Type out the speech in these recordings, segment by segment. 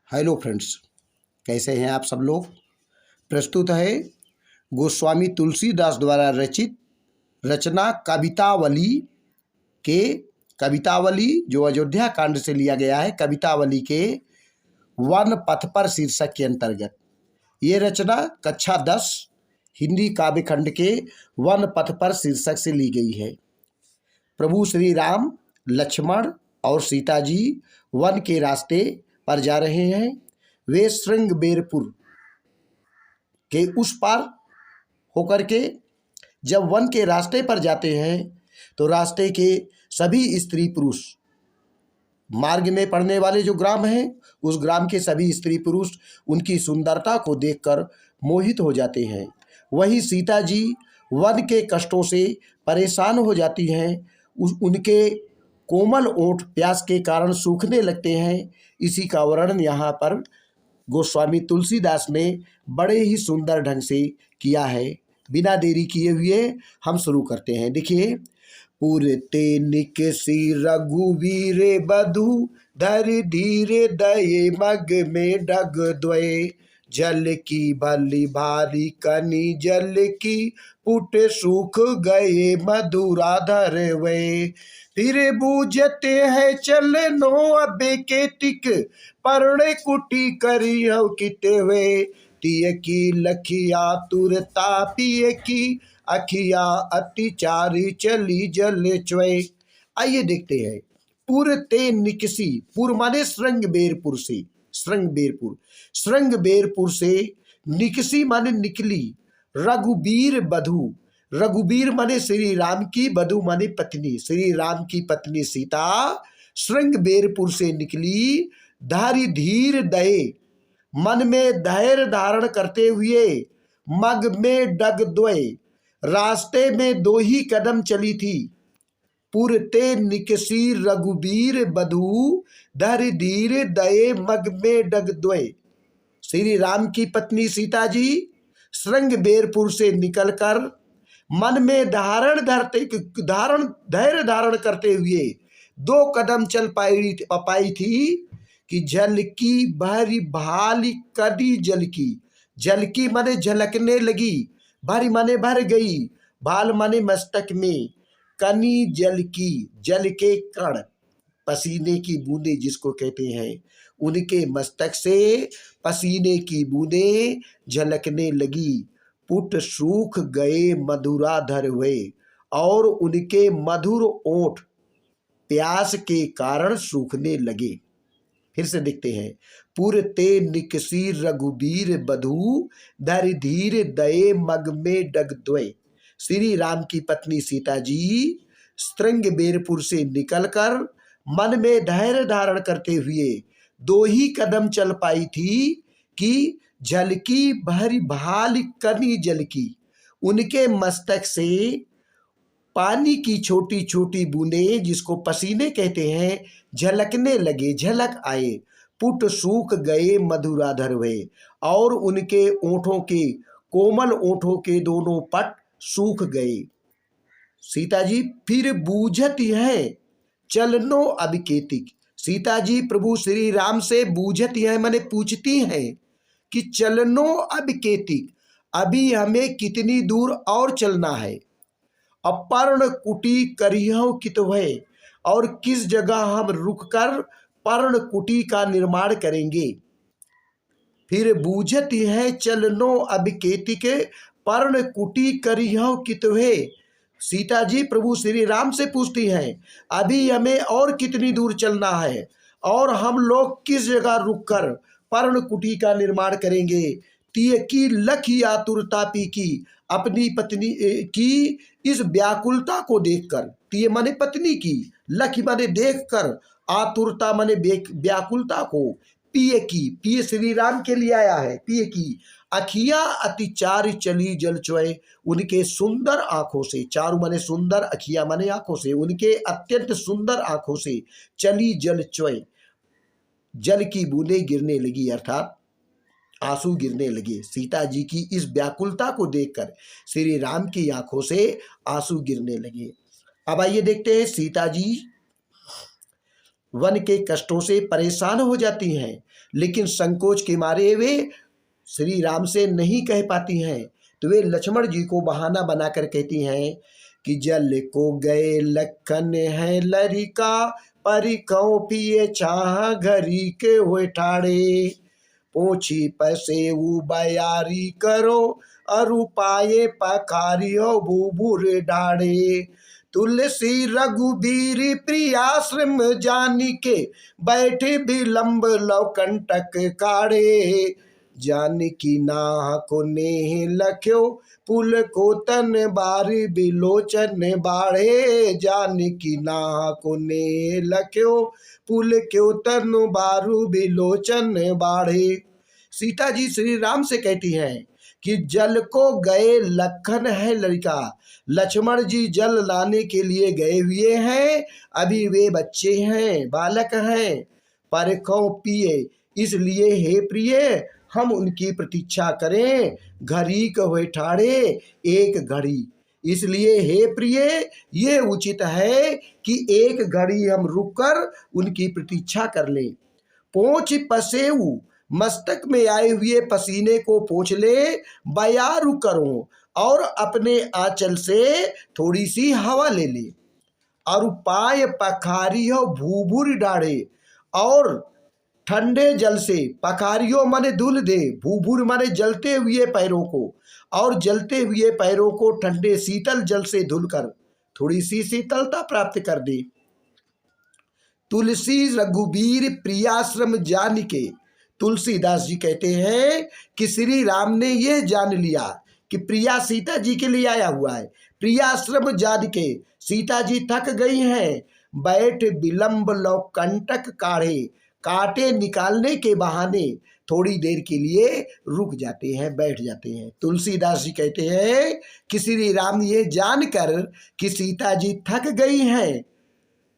Hello friends, कैसे हैं आप सब लोग। प्रस्तुत है गोस्वामी तुलसीदास द्वारा रचित रचना कवितावली के कवितावली जो अयोध्या कांड से लिया गया है। कवितावली के वन पथ पर शीर्षक के अंतर्गत ये रचना कक्षा 10 हिंदी काव्य खंड के वन पथ पर शीर्षक से ली गई है। प्रभु श्री राम, लक्ष्मण और सीता जी वन के रास्ते पर जा रहे हैं। वे श्रृंगबेरपुर के उस पार होकर के जब वन के रास्ते पर जाते हैं तो रास्ते के सभी स्त्री पुरुष, मार्ग में पड़ने वाले जो ग्राम हैं उस ग्राम के सभी स्त्री पुरुष उनकी सुंदरता को देखकर मोहित हो जाते हैं। वहीं सीता जी वन के कष्टों से परेशान हो जाती हैं। उनके कोमल ओठ प्यास के कारण सूखने लगते हैं। इसी का वर्णन यहाँ पर गोस्वामी तुलसीदास ने बड़े ही सुंदर ढंग से किया है। बिना देरी किए हुए हम शुरू करते हैं। देखिए, पुरते निकसी रघुवीर बधु धर धीरे दये मग में डग द्वय जल की भली भारी कनी जल की पुट सूख गए मधुराधर वे फिर बूझते हैं चलनो अबे के टिक पर्ण कुटी करियो किते वे तिय की लखिया तुरता पिए की अखिया अतिचारी चली जल चुए। आइए देखते हैं। पुर ते निकसी, पुर माने श्रृंगबेरपुर से, श्रृंगबेरपुर से निकसी माने निकली। रघुबीर बधु, रघुबीर माने श्री राम की, बधु माने पत्नी, श्री राम की पत्नी सीता श्रृंगबेरपुर से निकली। धारी धीर दये, मन में धैर्य धारण करते हुए, मग में डग द्वय, रास्ते में 2 ही कदम चली थी। पुरते निकसी रघुबीर बधु धर धीर दये मग में डग द्वय। श्री राम की पत्नी सीता जी श्रृंगबेरपुर से निकलकर मन में धैर्य धारण करते हुए 2 कदम चल पाई थी कि जल की भरी भाली कदी जल की माने झलकने लगी, भरी माने भर गई, भाल माने मस्तक में, कनी जल की, जल के कण, पसीने की बूंदे जिसको कहते हैं, उनके मस्तक से पसीने की बूंदें झलकने लगी। पुट सूख गए मधुराधर हुए, और उनके मधुर ओठ प्यास के कारण सूखने लगे। फिर से देखते हैं। पुरते निकसी रघुबीर बधु धर धीर दये मग में डग द्वय। श्री राम की पत्नी सीता जी श्रृंगबेरपुर से निकलकर मन में धैर्य धारण करते हुए 2 ही कदम चल पाई थी कि जल की भरी भाली कनी जल की, उनके मस्तक से पानी की छोटी छोटी बूंदें जिसको पसीने कहते हैं झलकने लगे, झलक आए। पुट सूख गए मधुराधर हुए, और उनके ओठों के, कोमल ओठों के दोनों पट सूख गए। सीता जी फिर बूझती है चलनो अब केतिक। सीता जी प्रभु श्री राम से बूझती है माने पूछती हैं कि चलनो अब केतिक, अभी हमें कितनी दूर और चलना है। अपर्ण कुटी करियो कितवै, और किस जगह हम रुककर पर्ण कुटी का निर्माण करेंगे। फिर बूझती है चलनो अब केतिक पर्ण कुटी करियो कितवे। सीता जी प्रभु श्री राम से पूछती हैं अभी हमें और कितनी दूर चलना है और हम लोग किस जगह रुककर पर्ण कुटी का निर्माण करेंगे। तिय की लखी आतुरता पी की, अपनी पत्नी की इस व्याकुलता को देखकर, तिय माने पत्नी की, लखी माने देखकर, आतुरता माने व्याकुलता को, पिय की, पिय श्री राम के लिए आया है, पिय की अखियां अतिचार चली जल चुए, उनके सुंदर आंखों से, चारु माने सुंदर, अखियां माने आंखों से, उनके अत्यंत सुंदर आंखों से चली जल चुए, जल की बूंदें गिरने लगी, अर्थात आंसू गिरने लगे। सीता जी की इस व्याकुलता को देखकर श्री राम की आंखों से आंसू गिरने लगे। अब आइए देखते हैं सीता जी वन के कष्टों से परेशान हो जाती हैं, लेकिन संकोच के मारे वे श्री राम से नहीं कह पाती हैं। तो वे लक्ष्मण जी को बहाना बनाकर कहती हैं कि जल को गए लखन है लरिका, परिकौ पिए चाह घरी के हुए ठाड़े, पोछी पसे उ बयारी करो, अरु पाए पखारियो भूभुर ढाड़े, तुलसी रघुबीर प्रियाश्रम जानी के, बैठे विलंब लव कंटक काढ़े, जानकी नाह को नेह लख्यो, पुल को तन बारी बिलोचन बाढ़े, जानकी नाह को नेह लख्यो, पुल क्यों तन बारू बिलोचन बाढ़े। सीता जी श्री राम से कहती हैं कि जल को गए लखन है लड़का, लक्ष्मण जी जल लाने के लिए गए हुए हैं, अभी वे बच्चे हैं, बालक हैं, परखों पिए, इसलिए हे प्रिय हम उनकी प्रतीक्षा करें, घड़ी कहे ठाड़े एक घड़ी, इसलिए हे प्रिय ये उचित है कि एक घड़ी हम रुककर उनकी प्रतीक्षा कर लें। पोंछ पसेऊ, मस्तक में आए हुए पसीने को पोंछ ले, बयारू करो और अपने आंचल से थोड़ी सी हवा ले ले, और पाय पखारियो भूभुर डाढ़े, और ठंडे जल से, पखारियो माने धुल दे, भूभुर माने जलते हुए पैरों को, और जलते हुए पैरों को ठंडे शीतल जल से धुलकर थोड़ी सी शीतलता प्राप्त कर दे। तुलसी रघुबीर प्रियाश्रम जान के, तुलसीदास जी कहते हैं कि श्री राम ने यह जान लिया कि प्रिया सीता जी के लिए आया हुआ है। प्रियाश्रम जान के सीता जी थक गई हैं, बैठ विलंब लव कंटक काढ़े, कांटे निकालने के बहाने थोड़ी देर के लिए रुक जाते हैं, बैठ जाते हैं। तुलसीदास जी कहते हैं कि श्री राम ये जानकर कि सीता जी थक गई हैं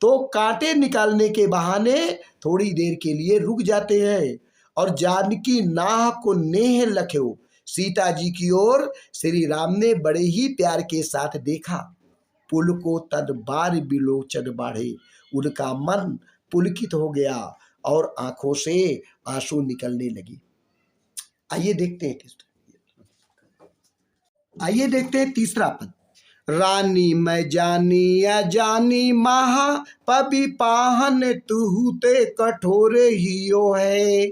तो कांटे निकालने के बहाने थोड़ी देर के लिए रुक जाते हैं, और जानकी नाह को नेह लख्यो, सीता जी की ओर श्री राम ने बड़े ही प्यार के साथ देखा। पुल को तद बार बिलोचन बाढ़े, उनका मन पुलकित हो गया और आंखों से आंसू निकलने लगे। आइए देखते हैं तीसरा पद। रानी मैं जानी अजानी महा, पबी पाहन तुहु ते कठोर हियो है,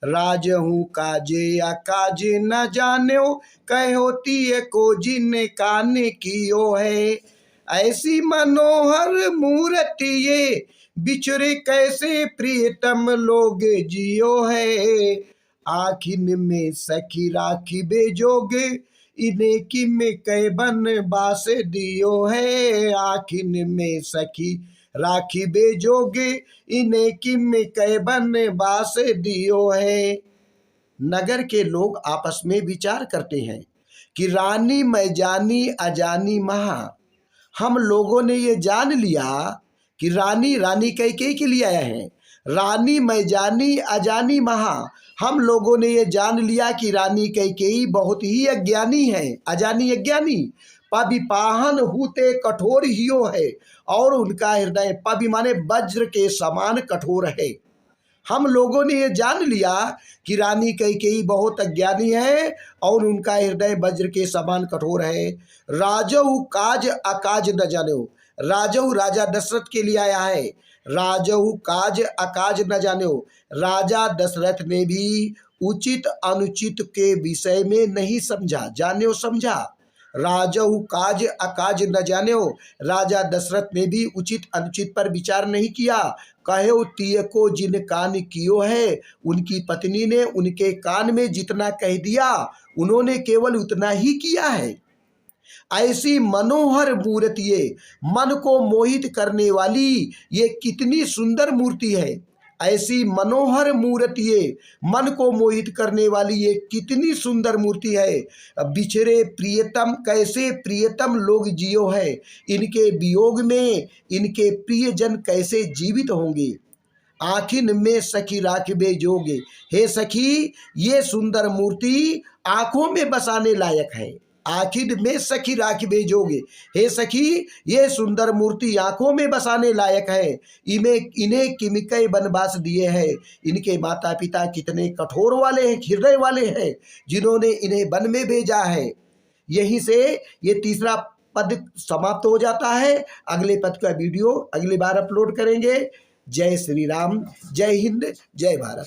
राजहूँ काजे अकाजे न जान्यो, कहोती को जिन काने कियो है, ऐसी मनोहर मूर्ति ये, बिछुरे कैसे प्रियतम लोग जियो है, आखिन में सखी राखी बेजोगे, इन्हें कि में कह बन बास दियो है, आखिन में सखी राखी बेजोगे, इन्हें कि में कह बन बास दियो है। नगर के लोग आपस में विचार करते हैं कि रानी मैं जानी अजानी महा, हम लोगों ने ये जान लिया कि रानी कैकेयी के लिए आया है। रानी मैं जानी अजानी महा, हम लोगों ने ये जान लिया कि रानी कैकेयी बहुत ही अज्ञानी है, अजानी अज्ञानी, पबि पाहन हूते कठोर हियो है, और उनका हृदय पबि माने वज्र के समान कठोर है। हम लोगों ने ये जान लिया कि रानी कैकेयी बहुत अज्ञानी है और उनका हृदय वज्र के समान कठोर है। राजहु काज अकाज न जानो, राजहु राजा दशरथ के लिए आया है, राजहु काज अकाज न जानो, राजा दशरथ ने भी उचित अनुचित के विषय में नहीं समझा, जाने समझा। राजहु काज अकाज न जान्यो, राजा दशरथ ने भी उचित अनुचित पर विचार नहीं किया। कहो तिय को जिन कान कियो है, उनकी पत्नी ने उनके कान में जितना कह दिया उन्होंने केवल उतना ही किया है। ऐसी मनोहर मूर्ति ये, मन को मोहित करने वाली ये कितनी सुंदर मूर्ति है। ऐसी मनोहर मूर्ति ये, मन को मोहित करने वाली ये कितनी सुंदर मूर्ति है। बिछड़े प्रियतम कैसे प्रियतम लोग जियो है, इनके वियोग में इनके प्रियजन कैसे जीवित होंगे। आखिन में सखी राखबे जोगे, हे सखी ये सुंदर मूर्ति आंखों में बसाने लायक है। आखिर में सखी राखी भेजोगे। हे सखी, ये सुंदर मूर्ति आंखों में बसाने लायक है। इन्हें किमिकई बनवास दिए हैं। इनके माता पिता कितने कठोर वाले हैं, हृदय वाले हैं, जिन्होंने इन्हें वन में भेजा है। यहीं से ये तीसरा पद समाप्त हो जाता है। अगले पद का वीडियो अगली बार अपलोड करेंगे। जय श्री राम, जय हिंद, जय भारत।